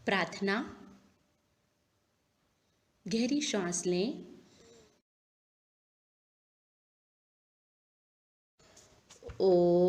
प्रार्थना। गहरी सांस लें। ओ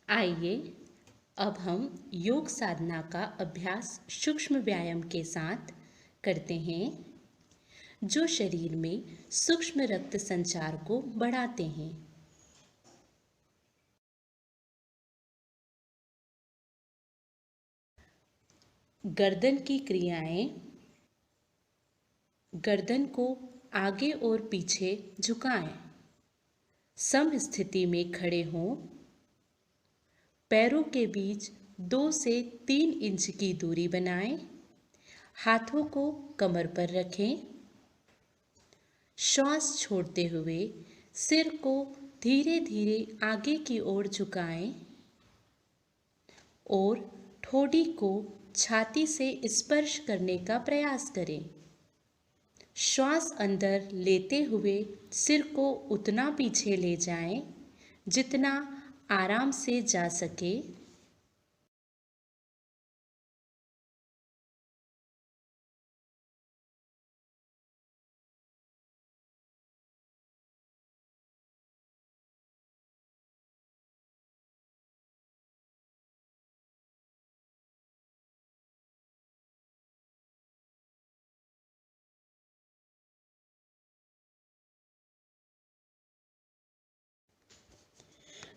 आइए अब हम योग साधना का अभ्यास सूक्ष्म व्यायाम के साथ करते हैं जो शरीर में सूक्ष्म रक्त संचार को बढ़ाते हैं। गर्दन की क्रियाएं। गर्दन को आगे और पीछे झुकाएं। सम स्थिति में खड़े हों। पैरों के बीच 2 से 3 इंच की दूरी बनाएं। हाथों को कमर पर रखें। श्वास छोड़ते हुए सिर को धीरे धीरे आगे की ओर झुकाएं और ठोड़ी को छाती से स्पर्श करने का प्रयास करें। श्वास अंदर लेते हुए सिर को उतना पीछे ले जाएं जितना आराम से जा सके।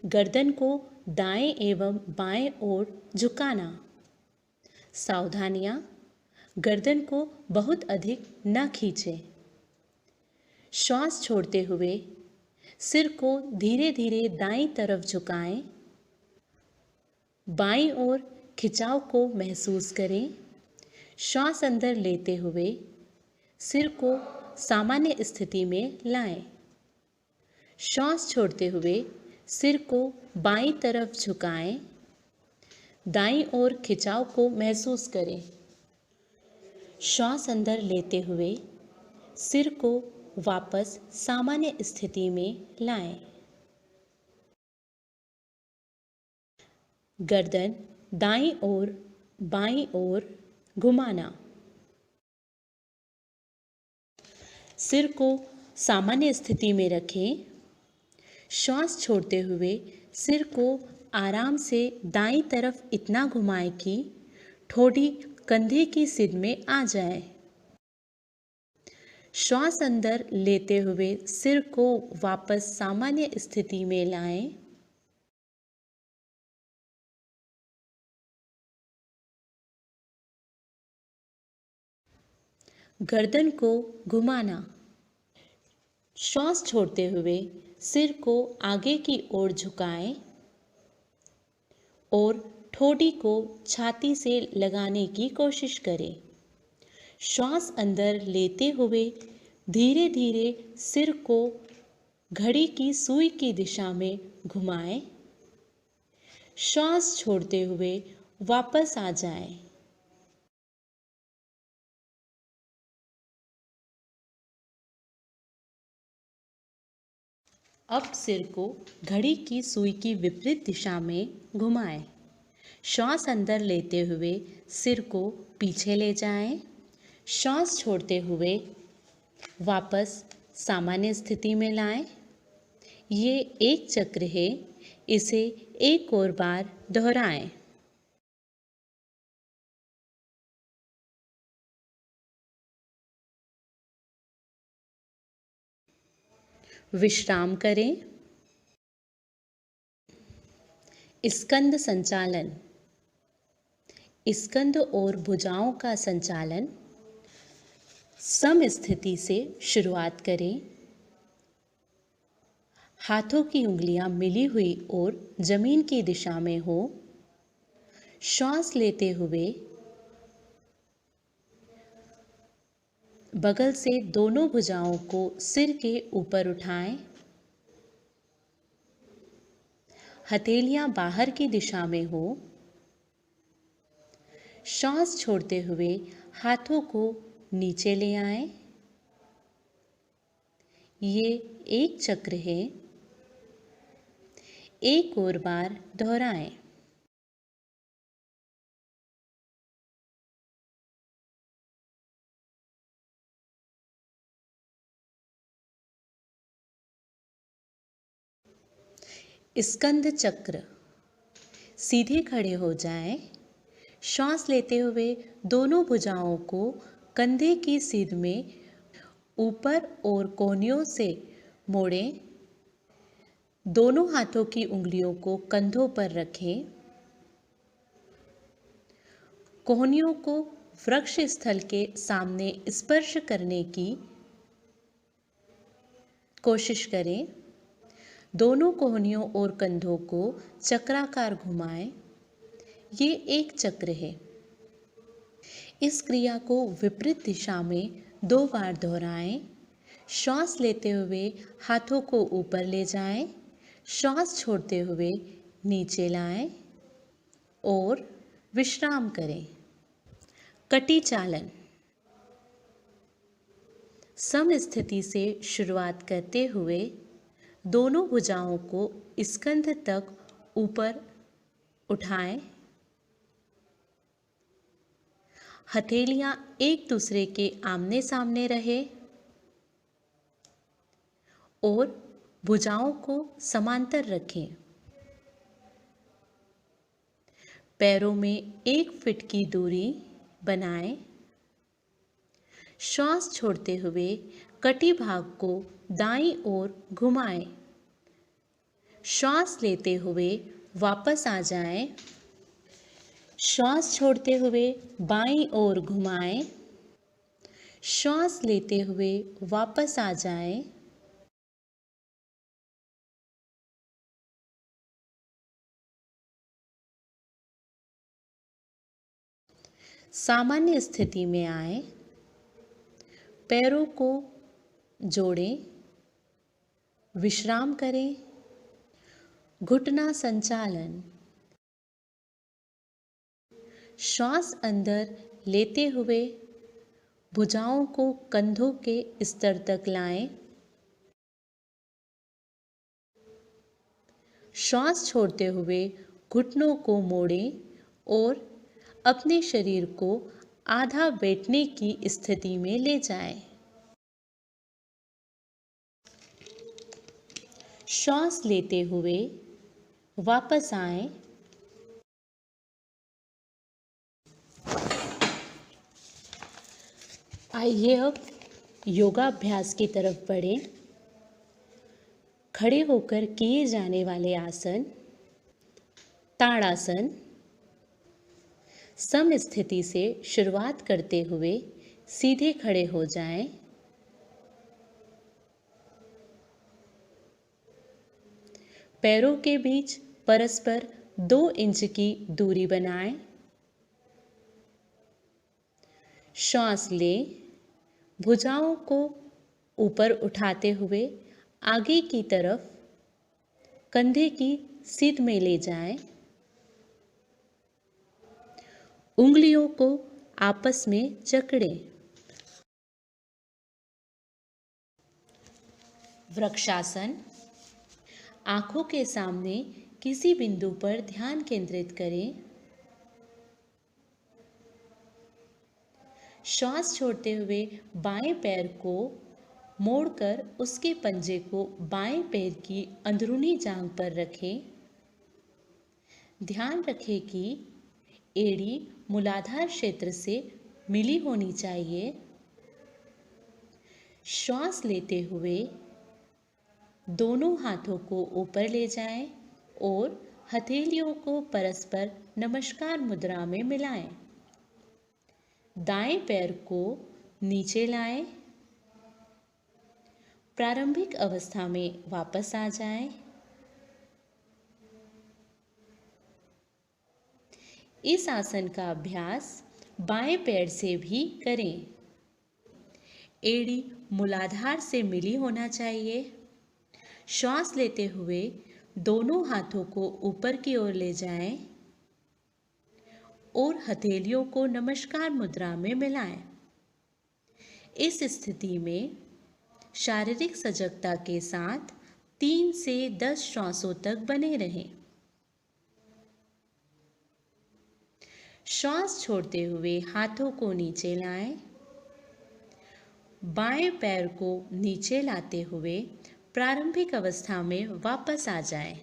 गर्दन को दाएं एवं बाएं ओर झुकाना। सावधानियां। गर्दन को बहुत अधिक न खींचें। श्वास छोड़ते हुए सिर को धीरे धीरे दाईं तरफ झुकाएं। बाईं ओर खिंचाव को महसूस करें। श्वास अंदर लेते हुए सिर को सामान्य स्थिति में लाएं। श्वास छोड़ते हुए सिर को बाईं तरफ झुकाएं। दाईं ओर खिंचाव को महसूस करें। श्वास अंदर लेते हुए सिर को वापस सामान्य स्थिति में लाएं। गर्दन दाईं ओर बाईं ओर घुमाना। सिर को सामान्य स्थिति में रखें। श्वास छोड़ते हुए सिर को आराम से दाईं तरफ इतना घुमाएं कि ठोड़ी कंधे की सिर में आ जाए। श्वास अंदर लेते हुए सिर को वापस सामान्य स्थिति में लाएं। गर्दन को घुमाना। श्वास छोड़ते हुए सिर को आगे की ओर झुकाएं और ठोड़ी को छाती से लगाने की कोशिश करें। श्वास अंदर लेते हुए धीरे धीरे सिर को घड़ी की सुई की दिशा में घुमाएं। श्वास छोड़ते हुए वापस आ जाएं। अब सिर को घड़ी की सुई की विपरीत दिशा में घुमाएं। श्वास अंदर लेते हुए सिर को पीछे ले जाएं। श्वास छोड़ते हुए वापस सामान्य स्थिति में लाएं। ये एक चक्र है, इसे एक और बार दोहराएं। विश्राम करें। स्कंद संचालन। स्कंद और भुजाओं का संचालन सम स्थिति से शुरुआत करें। हाथों की उंगलियां मिली हुई और जमीन की दिशा में हो। श्वास लेते हुए बगल से दोनों भुजाओं को सिर के ऊपर उठाएं। हथेलियां बाहर की दिशा में हो। श्वास छोड़ते हुए हाथों को नीचे ले आएं। ये एक चक्र है, एक और बार दोहराएं। स्कंद चक्र। सीधे खड़े हो जाएं। श्वास लेते हुए दोनों भुजाओं को कंधे की सीध में ऊपर और कोहनियों से मोड़ें। दोनों हाथों की उंगलियों को कंधों पर रखें। कोहनियों को वृक्ष स्थल के सामने स्पर्श करने की कोशिश करें। दोनों कोहनियों और कंधों को चक्राकार घुमाएं। ये एक चक्र है। इस क्रिया को विपरीत दिशा में 2 बार दोहराएं। श्वास लेते हुए हाथों को ऊपर ले जाएं। श्वास छोड़ते हुए नीचे लाएं और विश्राम करें। कटी चालन। सम स्थिति से शुरुआत करते हुए दोनों भुजाओं को स्कंध तक ऊपर उठाएं। हथेलियां एक दूसरे के आमने सामने रहे और भुजाओं को समांतर रखें। पैरों में 1 फीट की दूरी बनाएं। श्वास छोड़ते हुए कटी भाग को दाईं ओर घुमाएं। श्वास लेते हुए वापस आ जाएं। श्वास छोड़ते हुए बाईं ओर घुमाएं। श्वास लेते हुए वापस आ जाएं। सामान्य स्थिति में आएं। पैरों को जोड़ें। विश्राम करें। घुटना संचालन। श्वास अंदर लेते हुए भुजाओं को कंधों के स्तर तक लाएं। श्वास छोड़ते हुए घुटनों को मोड़ें और अपने शरीर को आधा बैठने की स्थिति में ले जाएं। श्वास लेते हुए वापस आएं। आइए अब योगाभ्यास की तरफ बढ़ें। खड़े होकर किए जाने वाले आसन ताड़ासन। सम स्थिति से शुरुआत करते हुए सीधे खड़े हो जाएं। पैरों के बीच परस्पर 2 इंच की दूरी बनाएं। श्वास लें। भुजाओं को ऊपर उठाते हुए आगे की तरफ कंधे की सीध में ले जाएं। उंगलियों को आपस में जकड़ें। वृक्षासन। आंखों के सामने किसी बिंदु पर ध्यान केंद्रित करें। श्वास छोड़ते हुए बाएं पैर को मोड़कर उसके पंजे को बाएं पैर की अंदरूनी जांघ पर रखें। ध्यान रखें कि एड़ी मूलाधार क्षेत्र से मिली होनी चाहिए। श्वास लेते हुए दोनों हाथों को ऊपर ले जाएं और हथेलियों को परस्पर नमस्कार मुद्रा में मिलाएं। दाएं पैर को नीचे लाएं। प्रारंभिक अवस्था में वापस आ जाएं। इस आसन का अभ्यास बाएं पैर से भी करें। एड़ी मूलाधार से मिली होना चाहिए। श्वास लेते हुए दोनों हाथों को ऊपर की ओर ले जाएं और हथेलियों को नमस्कार मुद्रा में मिलाएं। इस स्थिति में शारीरिक सजगता के साथ 3 से 10 श्वासों तक बने रहें। श्वास छोड़ते हुए हाथों को नीचे लाएं। बाएं पैर को नीचे लाते हुए प्रारंभिक अवस्था में वापस आ जाएं।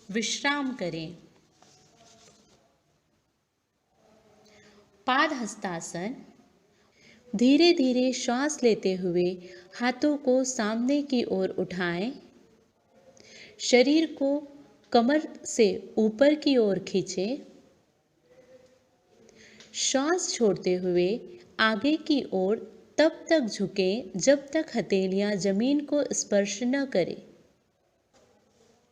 विश्राम करें। पादहस्तासन। धीरे धीरे श्वास लेते हुए हाथों को सामने की ओर उठाएं। शरीर को कमर से ऊपर की ओर खींचें। श्वास छोड़ते हुए आगे की ओर तब तक झुकें जब तक हथेलियां जमीन को स्पर्श न करें।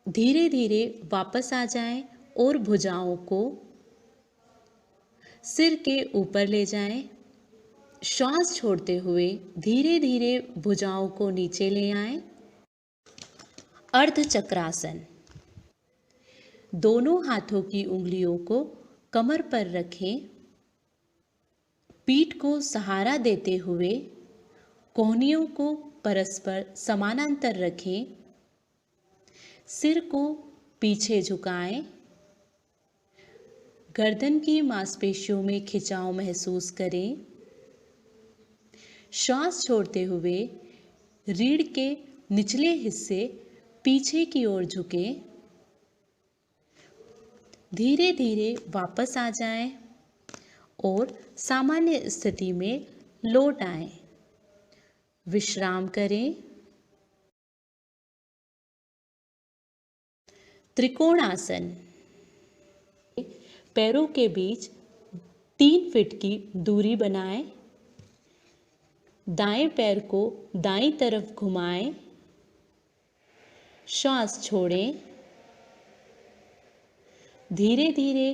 धीरे धीरे वापस आ जाएं और भुजाओं को सिर के ऊपर ले जाएं। श्वास छोड़ते हुए धीरे धीरे भुजाओं को नीचे ले आएं। अर्धचक्रासन। दोनों हाथों की उंगलियों को कमर पर रखें। पीठ को सहारा देते हुए कोहनियों को परस्पर समानांतर रखें। सिर को पीछे झुकाएं। गर्दन की मांसपेशियों में खिंचाव महसूस करें। श्वास छोड़ते हुए रीढ़ के निचले हिस्से पीछे की ओर झुकें। धीरे धीरे वापस आ जाएं और सामान्य स्थिति में लौट आएं। विश्राम करें। त्रिकोणासन। पैरों के बीच 3 फीट की दूरी बनाएं। दाएं पैर को दाईं तरफ घुमाएं। श्वास छोड़ें। धीरे धीरे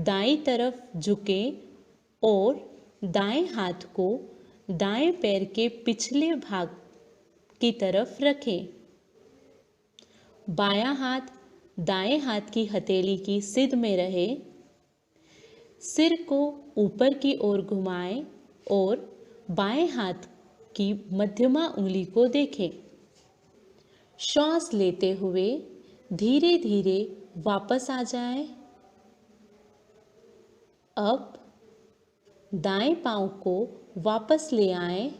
दाईं तरफ झुकें और दाएं हाथ को दाएं पैर के पिछले भाग की तरफ रखें। बायां हाथ दाएं हाथ की हथेली की सिध में रहे। सिर को ऊपर की ओर घुमाएं और बाएं हाथ की मध्यमा उंगली को देखें। श्वास लेते हुए धीरे धीरे वापस आ जाएं। अब दाएं पांव को वापस ले आएं।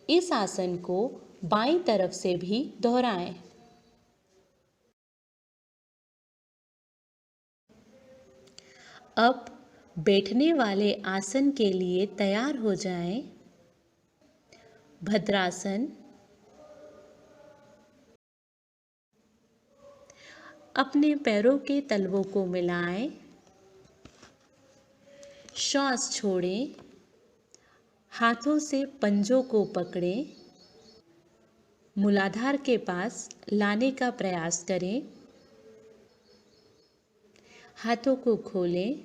इस आसन को बाईं तरफ से भी दोहराएं। अब बैठने वाले आसन के लिए तैयार हो जाएं। भद्रासन। अपने पैरों के तलवों को मिलाएं। श्वास छोड़ें। हाथों से पंजों को पकड़ें। मूलाधार के पास लाने का प्रयास करें। हाथों को खोलें।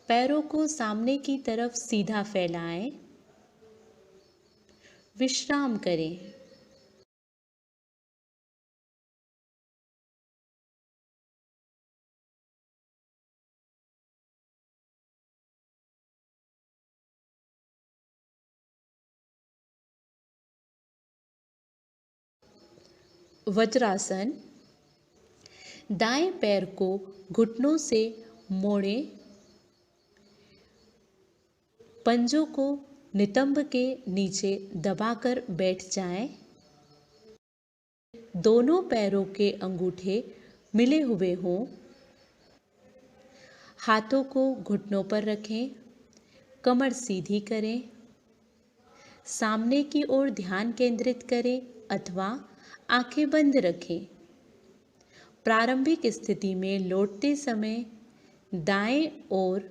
पैरों को सामने की तरफ सीधा फैलाएं। विश्राम करें। वज्रासन। दाएं पैर को घुटनों से मोड़ें। पंजों को नितंब के नीचे दबाकर बैठ जाएं। दोनों पैरों के अंगूठे मिले हुए हों। हाथों को घुटनों पर रखें, कमर सीधी करें, सामने की ओर ध्यान केंद्रित करें अथवा आंखें बंद रखें। प्रारंभिक स्थिति में लौटते समय दाएं ओर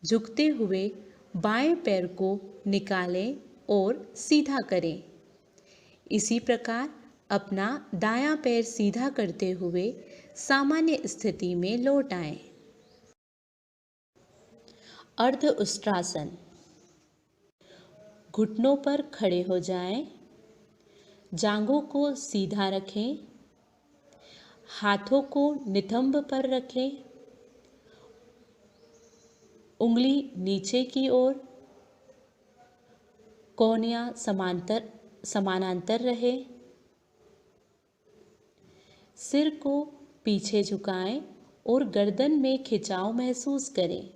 झुकते हुए बाएं पैर को निकालें और सीधा करें। इसी प्रकार अपना दायां पैर सीधा करते हुए सामान्य स्थिति में लौट आएं। अर्ध उष्ट्रासन। घुटनों पर खड़े हो जाएं, जांघों को सीधा रखें, हाथों को नितंब पर रखें, उंगली नीचे की ओर, कोहनियां समानांतर रहे। सिर को पीछे झुकाएं और गर्दन में खिंचाव महसूस करें।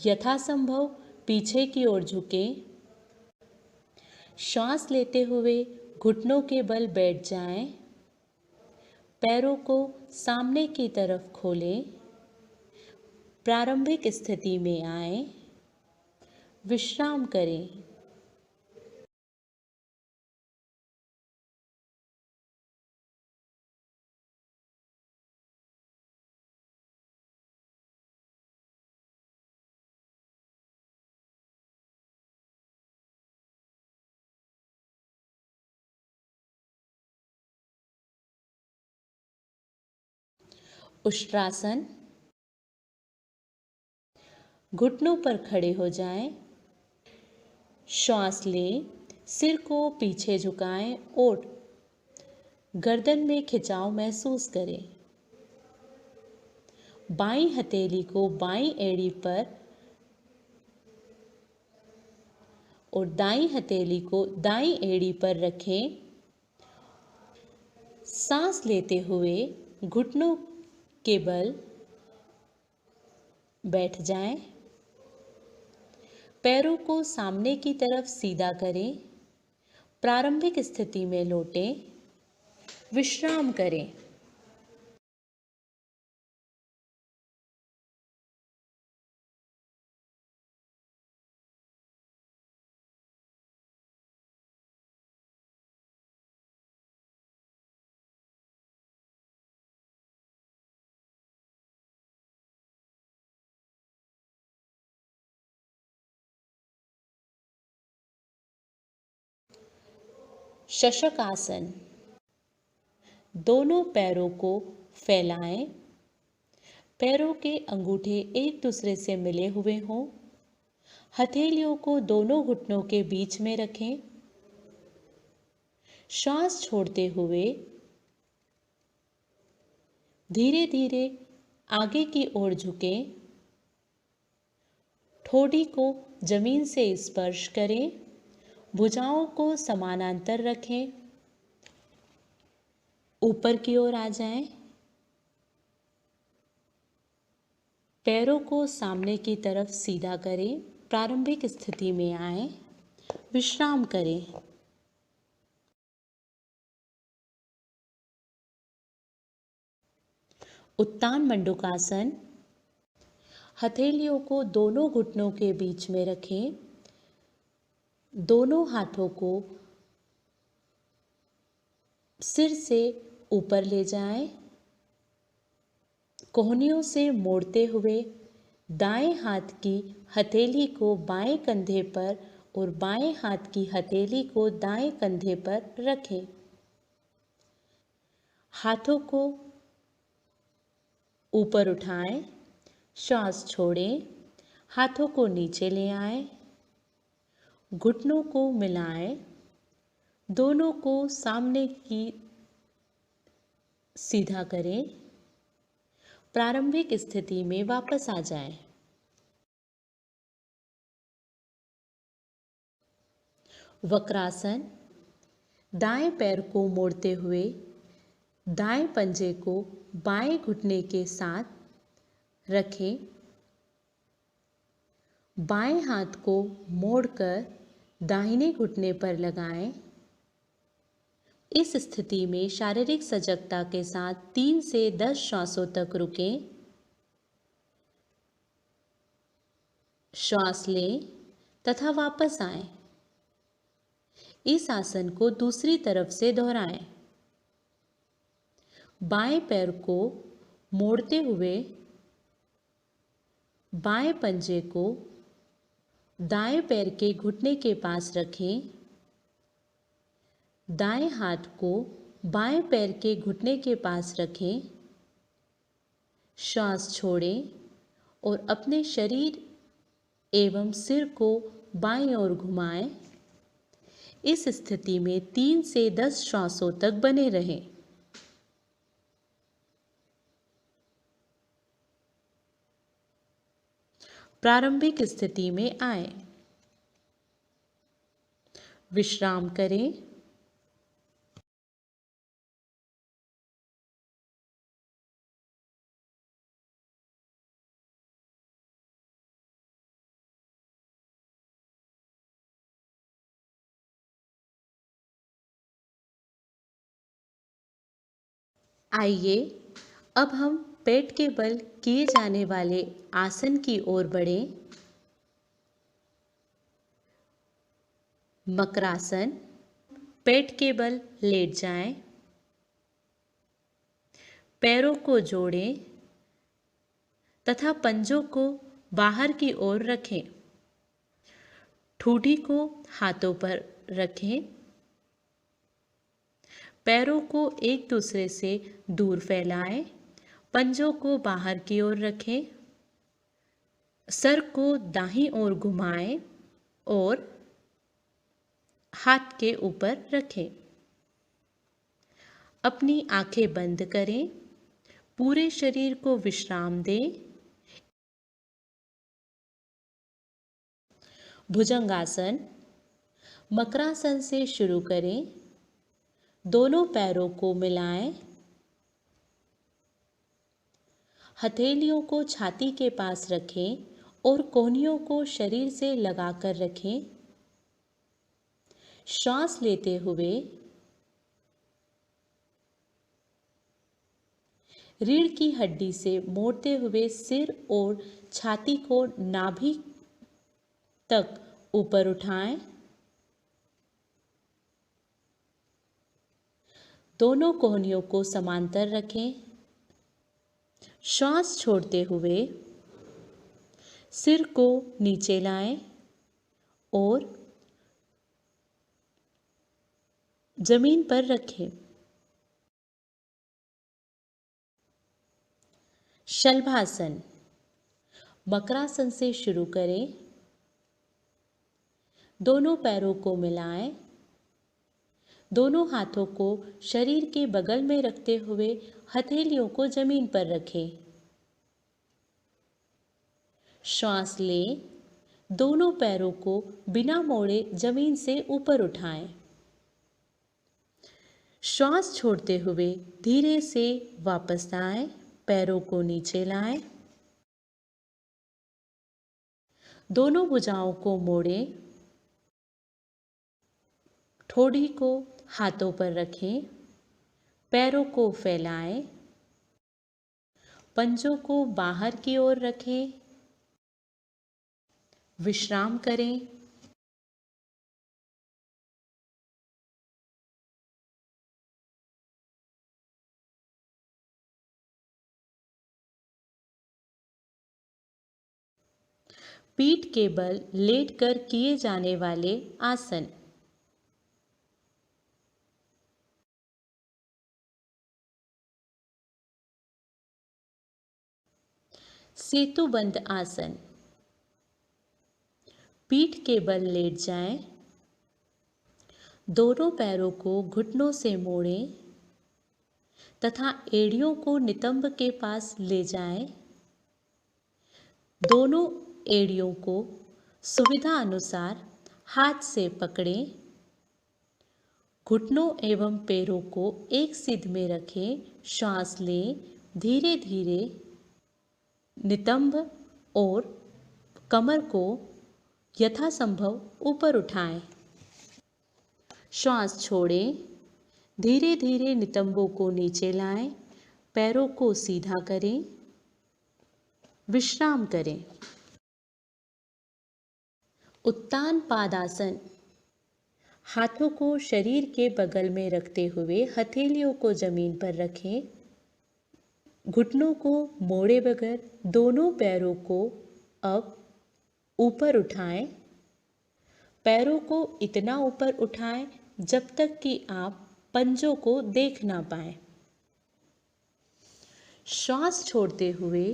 यथासंभव पीछे की ओर झुकें। श्वास लेते हुए घुटनों के बल बैठ जाएं। पैरों को सामने की तरफ खोलें। प्रारंभिक स्थिति में आएं। विश्राम करें। उष्ट्रासन। घुटनों पर खड़े हो जाएं। श्वास लें, सिर को पीछे झुकाएं और गर्दन में खिंचाव महसूस करें। बाईं हथेली को बाईं एड़ी पर और दाईं हथेली को दाईं एड़ी पर रखें। सांस लेते हुए घुटनों के बल बैठ जाएं। पैरों को सामने की तरफ सीधा करें। प्रारंभिक स्थिति में लौटें। विश्राम करें। शशक आसन। दोनों पैरों को फैलाएं। पैरों के अंगूठे एक दूसरे से मिले हुए हों। हथेलियों को दोनों घुटनों के बीच में रखें। श्वास छोड़ते हुए धीरे धीरे आगे की ओर झुकें। ठोड़ी को जमीन से स्पर्श करें। भुजाओं को समानांतर रखें। ऊपर की ओर आ जाएं। पैरों को सामने की तरफ सीधा करें। प्रारंभिक स्थिति में आएं। विश्राम करें। उत्तान मंडूकासन। हथेलियों को दोनों घुटनों के बीच में रखें। दोनों हाथों को सिर से ऊपर ले जाएं। कोहनियों से मोड़ते हुए दाएं हाथ की हथेली को बाएं कंधे पर और बाएं हाथ की हथेली को दाएं कंधे पर रखें। हाथों को ऊपर उठाएं। श्वास छोड़ें। हाथों को नीचे ले आएं। घुटनों को मिलाएं। दोनों को सामने की सीधा करें। प्रारंभिक स्थिति में वापस आ जाएं। वक्रासन। दाएं पैर को मोड़ते हुए दाएं पंजे को बाएं घुटने के साथ रखें। बाएं हाथ को मोड़कर दाहिने घुटने पर लगाएं। इस स्थिति में शारीरिक सजगता के साथ 3 से 10 श्वासों तक रुकें। श्वास लें तथा वापस आएं। इस आसन को दूसरी तरफ से दोहराएं। बाएं पैर को मोड़ते हुए बाएं पंजे को दाएं पैर के घुटने के पास रखें। दाएं हाथ को बाएं पैर के घुटने के पास रखें। श्वास छोड़ें और अपने शरीर एवं सिर को बाईं ओर घुमाएं। इस स्थिति में 3 से 10 श्वासों तक बने रहें। प्रारंभिक स्थिति में आएं। विश्राम करें। आइए अब हम पेट के बल किए जाने वाले आसन की ओर बढ़ें। मकरासन। पेट के बल लेट जाएं। पैरों को जोड़ें तथा पंजों को बाहर की ओर रखें। ठूठी को हाथों पर रखें। पैरों को एक दूसरे से दूर फैलाएं। पंजों को बाहर की ओर रखें। सर को दाहिनी ओर घुमाएं और हाथ के ऊपर रखें। अपनी आंखें बंद करें। पूरे शरीर को विश्राम दें। भुजंगासन। मकरासन से शुरू करें। दोनों पैरों को मिलाएं। हथेलियों को छाती के पास रखें और कोहनियों को शरीर से लगाकर रखें। श्वास लेते हुए रीढ़ की हड्डी से मोड़ते हुए सिर और छाती को नाभि तक ऊपर उठाएं। दोनों कोहनियों को समांतर रखें। श्वास छोड़ते हुए सिर को नीचे लाएं और जमीन पर रखें। शलभासन। मकरासन से शुरू करें। दोनों पैरों को मिलाएं। दोनों हाथों को शरीर के बगल में रखते हुए हथेलियों को जमीन पर रखें। श्वास लें। दोनों पैरों को बिना मोड़े जमीन से ऊपर उठाएं। श्वास छोड़ते हुए धीरे से वापस आएं। पैरों को नीचे लाएं। दोनों भुजाओं को मोड़ें। ठोड़ी को हाथों पर रखें। पैरों को फैलाएं। पंजों को बाहर की ओर रखें। विश्राम करें। पीठ के बल लेटकर किए जाने वाले आसन। सेतुबंद आसन। पीठ के बल लेट जाएं। दोनों पैरों को घुटनों से मोड़ें तथा एड़ियों को नितंब के पास ले जाएं। दोनों एड़ियों को सुविधा अनुसार हाथ से पकड़ें। घुटनों एवं पैरों को एक सिध में रखें। श्वास लें। धीरे धीरे नितंब और कमर को यथासंभव ऊपर उठाएं। श्वास छोड़ें। धीरे धीरे नितंबों को नीचे लाएं। पैरों को सीधा करें। विश्राम करें। उत्तान पादासन। हाथों को शरीर के बगल में रखते हुए हथेलियों को जमीन पर रखें। घुटनों को मोड़े बगैर दोनों पैरों को अब ऊपर उठाएं। पैरों को इतना ऊपर उठाएं जब तक कि आप पंजों को देख ना पाएं। श्वास छोड़ते हुए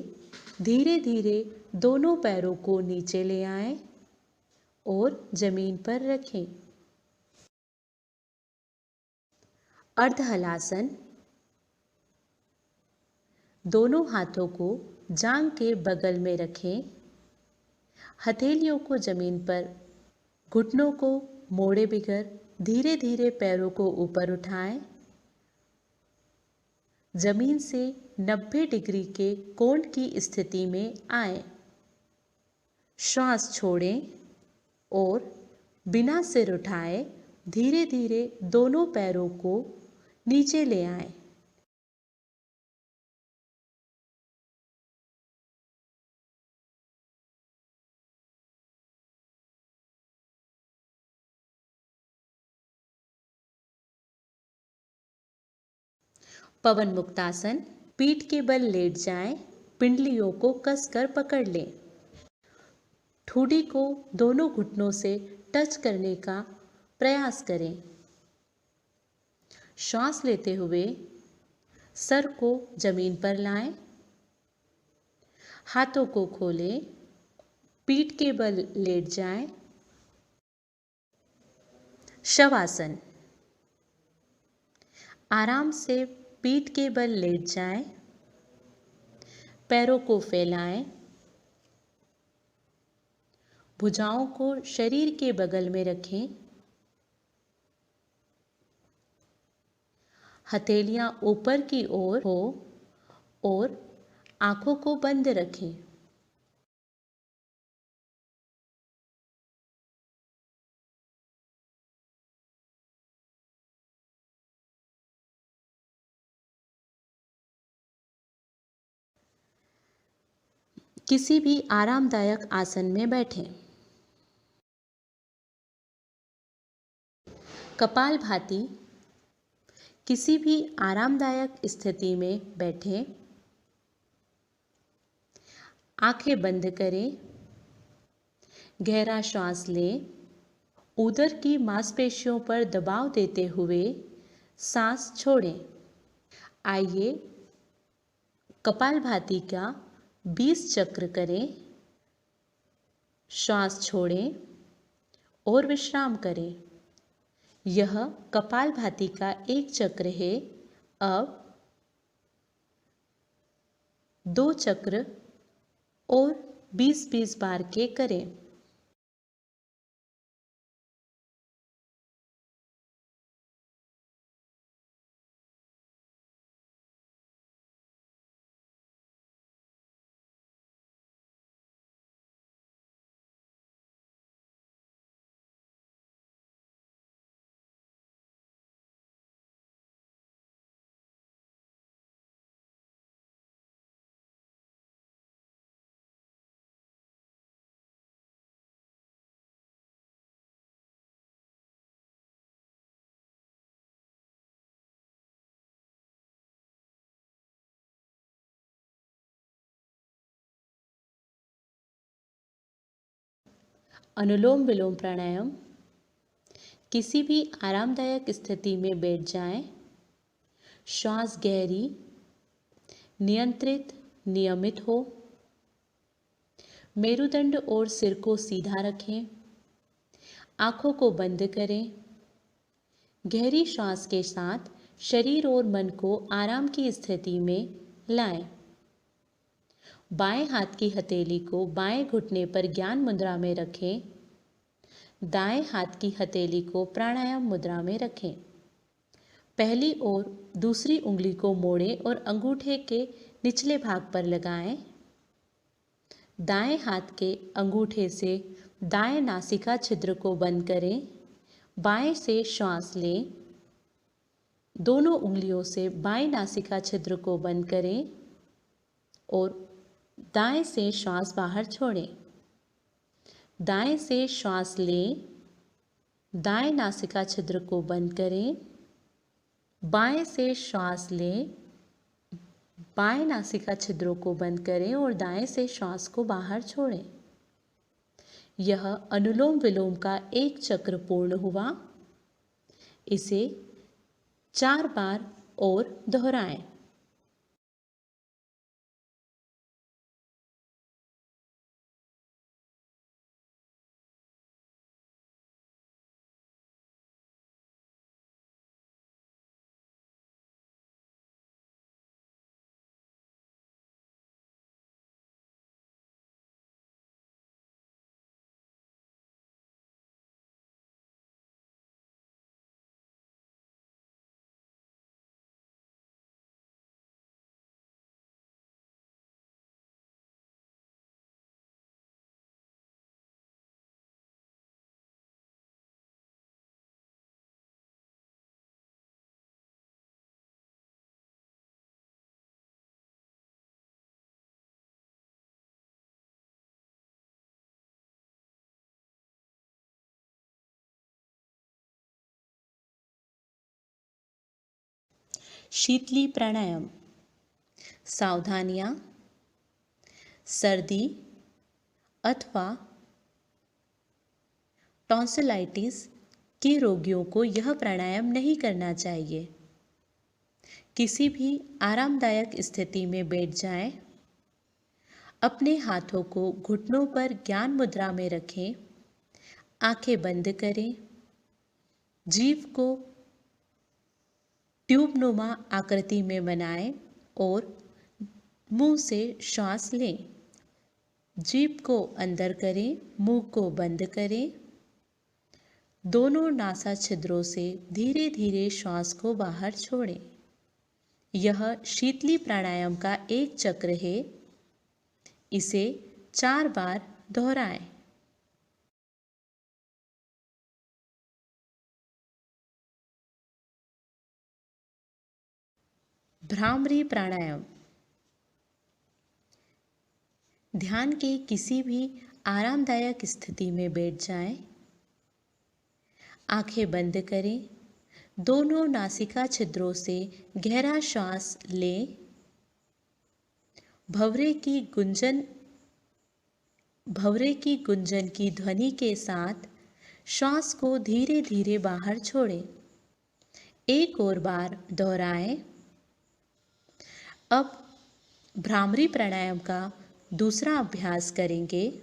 धीरे धीरे दोनों पैरों को नीचे ले आएं और जमीन पर रखें। अर्ध हलासन। दोनों हाथों को जांघ के बगल में रखें। हथेलियों को जमीन पर, घुटनों को मोड़े बगैर धीरे धीरे पैरों को ऊपर उठाएं। जमीन से 90 डिग्री के कोण की स्थिति में आएं। श्वास छोड़ें और बिना सिर उठाए धीरे धीरे दोनों पैरों को नीचे ले आएं। पवन मुक्तासन। पीठ के बल लेट जाएं। पिंडलियों को कसकर पकड़ लें। ठुड्डी को दोनों घुटनों से टच करने का प्रयास करें। श्वास लेते हुए सर को जमीन पर लाएं। हाथों को खोलें। पीठ के बल लेट जाएं। शवासन। आराम से पीठ के बल लेट जाएं। पैरों को फैलाएं। भुजाओं को शरीर के बगल में रखें। हथेलियां ऊपर की ओर हो और आंखों को बंद रखें। किसी भी आरामदायक आसन में बैठें। कपालभाति। किसी भी आरामदायक स्थिति में बैठें। आंखें बंद करें। गहरा श्वास लें। उदर की मांसपेशियों पर दबाव देते हुए सांस छोड़ें। आइए कपालभाति का 20 चक्र करें। श्वास छोड़ें और विश्राम करें। यह कपालभाति का एक चक्र है। अब 2 चक्र और 20-20 बार के करें। अनुलोम विलोम प्राणायाम। किसी भी आरामदायक स्थिति में बैठ जाएं। श्वास गहरी, नियंत्रित, नियमित हो। मेरुदंड और सिर को सीधा रखें। आंखों को बंद करें। गहरी श्वास के साथ शरीर और मन को आराम की स्थिति में लाएं। बाएं हाथ की हथेली को बाएं घुटने पर ज्ञान मुद्रा में रखें। दाएं हाथ की हथेली को प्राणायाम मुद्रा में रखें। पहली और दूसरी उंगली को मोड़ें और अंगूठे के निचले भाग पर लगाएं। दाएं हाथ के अंगूठे से दाएं नासिका छिद्र को बंद करें। बाएं से श्वास लें। दोनों उंगलियों से बाएं नासिका छिद्र को बंद करें और दाएं से श्वास बाहर छोड़ें। दाएं से श्वास लें। दाएं नासिका छिद्र को बंद करें। बाएं से श्वास लें। बाएं नासिका छिद्रों को बंद करें और दाएं से श्वास को बाहर छोड़ें। यह अनुलोम विलोम का एक चक्र पूर्ण हुआ। इसे 4 बार और दोहराएं। शीतली प्राणायाम। सावधानियां। सर्दी अथवा टॉन्सिलाइटिस के रोगियों को यह प्राणायाम नहीं करना चाहिए। किसी भी आरामदायक स्थिति में बैठ जाएं। अपने हाथों को घुटनों पर ज्ञान मुद्रा में रखें। आंखें बंद करें। जीभ को ट्यूबनुमा आकृति में बनाएं और मुंह से श्वास लें। जीभ को अंदर करें, मुंह को बंद करें। दोनों नासा छिद्रों से धीरे धीरे श्वास को बाहर छोड़ें। यह शीतली प्राणायाम का एक चक्र है। इसे 4 बार दोहराएं। भ्रामरी प्राणायाम। ध्यान के किसी भी आरामदायक स्थिति में बैठ जाएं। आंखें बंद करें। दोनों नासिका छिद्रों से गहरा श्वास लें। भंवरे की गुंजन की ध्वनि के साथ श्वास को धीरे धीरे बाहर छोड़ें। एक और बार दोहराएं। अब भ्रामरी प्राणायाम का दूसरा अभ्यास करेंगे।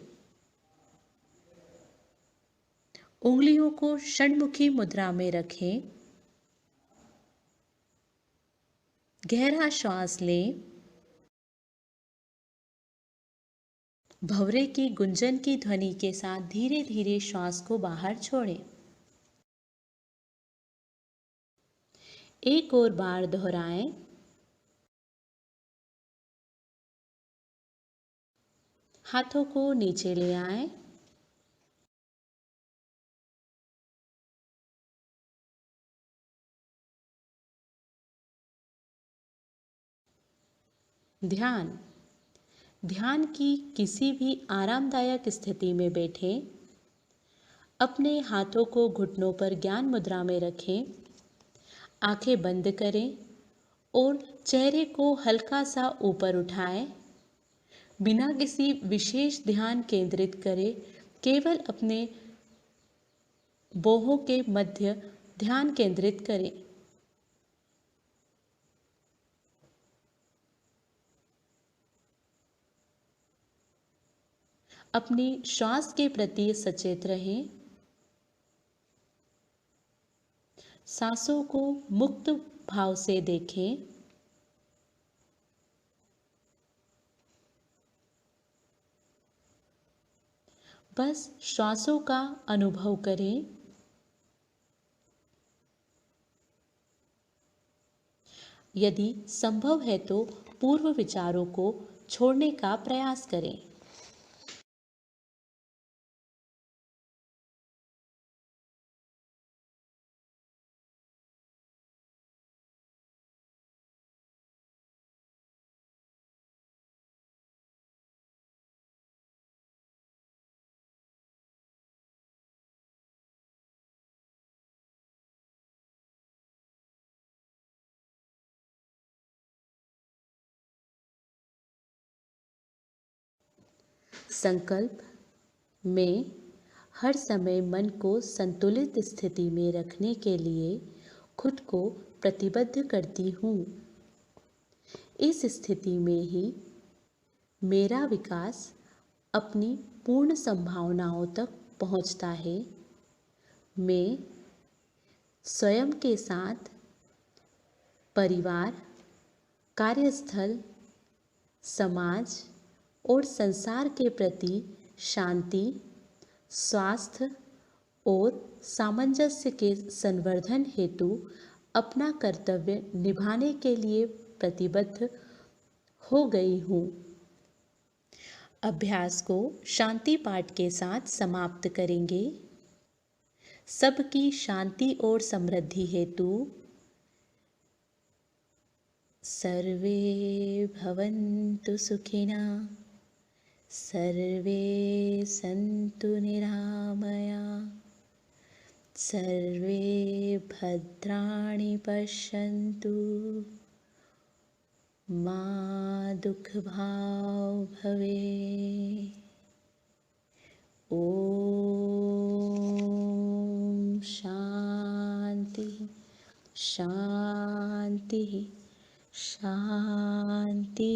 उंगलियों को षण्मुखी मुद्रा में रखें। गहरा श्वास लें। भंवरे की गुंजन की ध्वनि के साथ धीरे धीरे श्वास को बाहर छोड़ें। एक और बार दोहराएं। हाथों को नीचे ले आएं। ध्यान की किसी भी आरामदायक स्थिति में बैठें। अपने हाथों को घुटनों पर ज्ञान मुद्रा में रखें। आंखें बंद करें और चेहरे को हल्का सा ऊपर उठाएं। बिना किसी विशेष ध्यान केंद्रित करे केवल अपने बाहों के मध्य ध्यान केंद्रित करें। अपनी श्वास के प्रति सचेत रहें। सांसों को मुक्त भाव से देखें। बस श्वासों का अनुभव करें। यदि संभव है तो पूर्व विचारों को छोड़ने का प्रयास करें। संकल्प: मैं हर समय मन को संतुलित स्थिति में रखने के लिए खुद को प्रतिबद्ध करती हूँ। इस स्थिति में ही मेरा विकास अपनी पूर्ण संभावनाओं तक पहुँचता है। मैं स्वयं के साथ, परिवार, कार्यस्थल, समाज और संसार के प्रति शांति, स्वास्थ्य और सामंजस्य के संवर्धन हेतु अपना कर्तव्य निभाने के लिए प्रतिबद्ध हो गई हूँ। अभ्यास को शांति पाठ के साथ समाप्त करेंगे। सबकी शांति और समृद्धि हेतु सर्वे भवन्तु सुखिनः, सर्वे सन्तु निरामयाः, सर्वे भद्राणि पश्यन्तु, मा दुःखभाग् भवेत्। ओम शांति शांति शांति।